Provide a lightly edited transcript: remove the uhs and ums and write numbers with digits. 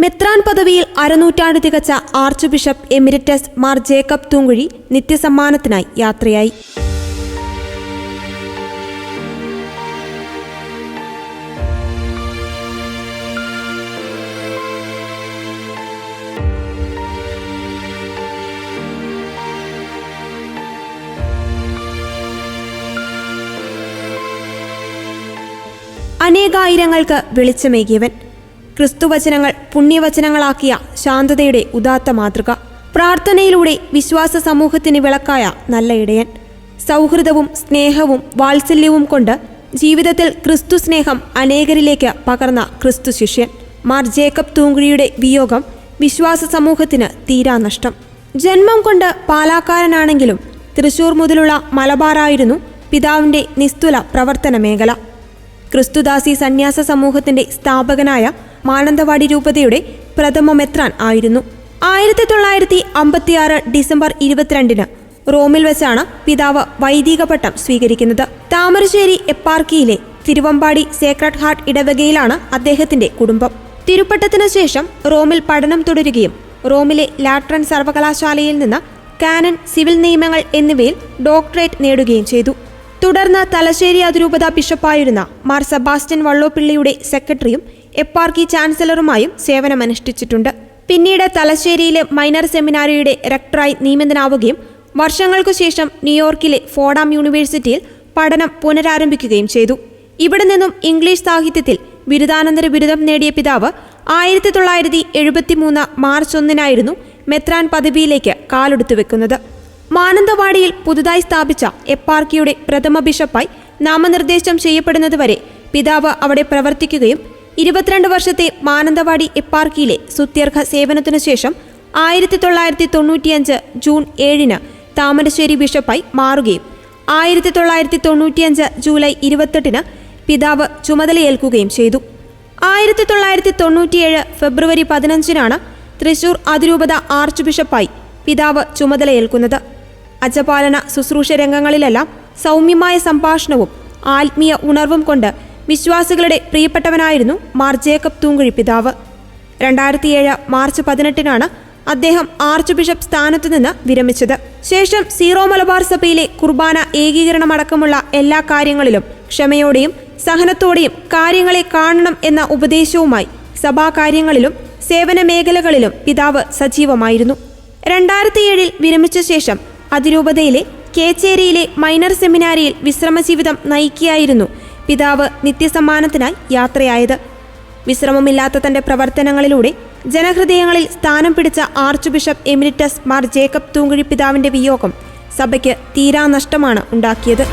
മെത്രാൻ പദവിയിൽ അരനൂറ്റാണ്ട് തികച്ച archbishop emeritus Mar Jacob Thoomkuzhy നിത്യസമ്മാനത്തിനായി യാത്രയായി. അനേകായിരങ്ങൾക്ക് വെളിച്ചമേകിയവൻ, ക്രിസ്തുവചനങ്ങൾ പുണ്യവചനങ്ങളാക്കിയ ശാന്തതയുടെ ഉദാത്ത മാതൃക, പ്രാർത്ഥനയിലൂടെ വിശ്വാസ സമൂഹത്തിന് വിളക്കായ നല്ല ഇടയൻ, സൗഹൃദവും സ്നേഹവും വാത്സല്യവും കൊണ്ട് ജീവിതത്തിൽ ക്രിസ്തു സ്നേഹം അനേകരിലേക്ക് പകർന്ന ക്രിസ്തു ശിഷ്യൻ മാർ ജേക്കബ് തൂങ്കുഴിയുടെ വിയോഗം വിശ്വാസ സമൂഹത്തിന് തീരാനഷ്ടം. ജന്മം കൊണ്ട് പാലാക്കാരനാണെങ്കിലും തൃശൂർ മുതലുള്ള മലബാറായിരുന്നു പിതാവിൻ്റെ നിസ്തുല പ്രവർത്തന മേഖല. ക്രിസ്തുദാസി സന്യാസ സമൂഹത്തിന്റെ സ്ഥാപകനായ മാനന്തവാടി രൂപതയുടെ പ്രഥമ മെത്രാൻ ആയിരുന്നു. 1956 ഡിസംബർ 22 റോമിൽ വെച്ചാണ് പിതാവ് വൈദിക പട്ടം സ്വീകരിക്കുന്നത്. താമരശ്ശേരി എപ്പാർക്കിയിലെ തിരുവമ്പാടി സേക്രഡ് ഹാർട്ട് ഇടവകയിലാണ് അദ്ദേഹത്തിന്റെ കുടുംബം. തിരുപ്പട്ടത്തിനു ശേഷം റോമിൽ പഠനം തുടരുകയും റോമിലെ ലാട്രൻ സർവകലാശാലയിൽ നിന്ന് കാനൻ, സിവിൽ നിയമങ്ങൾ എന്നിവയിൽ ഡോക്ടറേറ്റ് നേടുകയും ചെയ്തു. തുടർന്ന് തലശ്ശേരി അതിരൂപത ബിഷപ്പായിരുന്ന മാർ സെബാസ്റ്റ്യൻ വള്ളോപ്പിള്ളിയുടെ സെക്രട്ടറിയും എപ്പാർക്കി ചാൻസലറുമായും സേവനമനുഷ്ഠിച്ചിട്ടുണ്ട്. പിന്നീട് തലശ്ശേരിയിലെ മൈനർ സെമിനാരിയുടെ റെക്ടറായി നിയമിതനാവുകയും വർഷങ്ങൾക്കു ശേഷം ന്യൂയോർക്കിലെ ഫോർഡാം യൂണിവേഴ്സിറ്റിയിൽ പഠനം പുനരാരംഭിക്കുകയും ചെയ്തു. ഇവിടെ നിന്നും ഇംഗ്ലീഷ് സാഹിത്യത്തിൽ ബിരുദാനന്തര ബിരുദം നേടിയ പിതാവ് 1973 മാർച്ച് 1 മെത്രാൻ പദവിയിലേക്ക് കാലെടുത്തു വെക്കുന്നത്. മാനന്തവാടിയിൽ പുതുതായി സ്ഥാപിച്ച എപ്പാർക്കിയുടെ പ്രഥമ ബിഷപ്പായി നാമനിർദ്ദേശം ചെയ്യപ്പെടുന്നതുവരെ പിതാവ് അവിടെ പ്രവർത്തിക്കുകയും 22 വർഷത്തെ മാനന്തവാടി എപ്പാർക്കിയിലെ സുത്യർഘ സേവനത്തിനു ശേഷം 1995 ജൂൺ 7 താമരശ്ശേരി ബിഷപ്പായി മാറുകയും 1995 ജൂലൈ 28 പിതാവ് ചുമതലയേൽക്കുകയും ചെയ്തു. 1997 ഫെബ്രുവരി 15 തൃശൂർ അതിരൂപത ആർച്ച് ബിഷപ്പായി പിതാവ് ചുമതലയേൽക്കുന്നത്. അജപാലന ശുശ്രൂഷ രംഗങ്ങളിലെല്ലാം സൗമ്യമായ സംഭാഷണവും ആത്മീയ ഉണർവും കൊണ്ട് വിശ്വാസികളുടെ പ്രിയപ്പെട്ടവനായിരുന്നു മാർ ജേക്കബ് തൂങ്കുഴി പിതാവ്. 2007 മാർച്ച് 18 അദ്ദേഹം ആർച്ച് ബിഷപ്പ് സ്ഥാനത്തു നിന്ന് വിരമിച്ചത്. ശേഷം സീറോ മലബാർ സഭയിലെ കുർബാന ഏകീകരണമടക്കമുള്ള എല്ലാ കാര്യങ്ങളിലും ക്ഷമയോടെയും സഹനത്തോടെയും കാര്യങ്ങളെ കാണണം എന്ന ഉപദേശവുമായി സഭാകാര്യങ്ങളിലും സേവന മേഖലകളിലും പിതാവ് സജീവമായിരുന്നു. 2007 വിരമിച്ച ശേഷം അതിരൂപതയിലെ കേച്ചേരിയിലെ മൈനർ സെമിനാരിയിൽ വിശ്രമജീവിതം നയിക്കുകയായിരുന്നു പിതാവ് നിത്യസമ്മാനത്തിനായി യാത്രയായത്. വിശ്രമമില്ലാത്ത തന്റെ പ്രവർത്തനങ്ങളിലൂടെ ജനഹൃദയങ്ങളിൽ സ്ഥാനം പിടിച്ച arch bishop emeritus Mar Jacob Thoomkuzhy പിതാവിന്റെ വിയോഗം സഭയ്ക്ക് തീരാനഷ്ടമാണ് ഉണ്ടാക്കിയത്.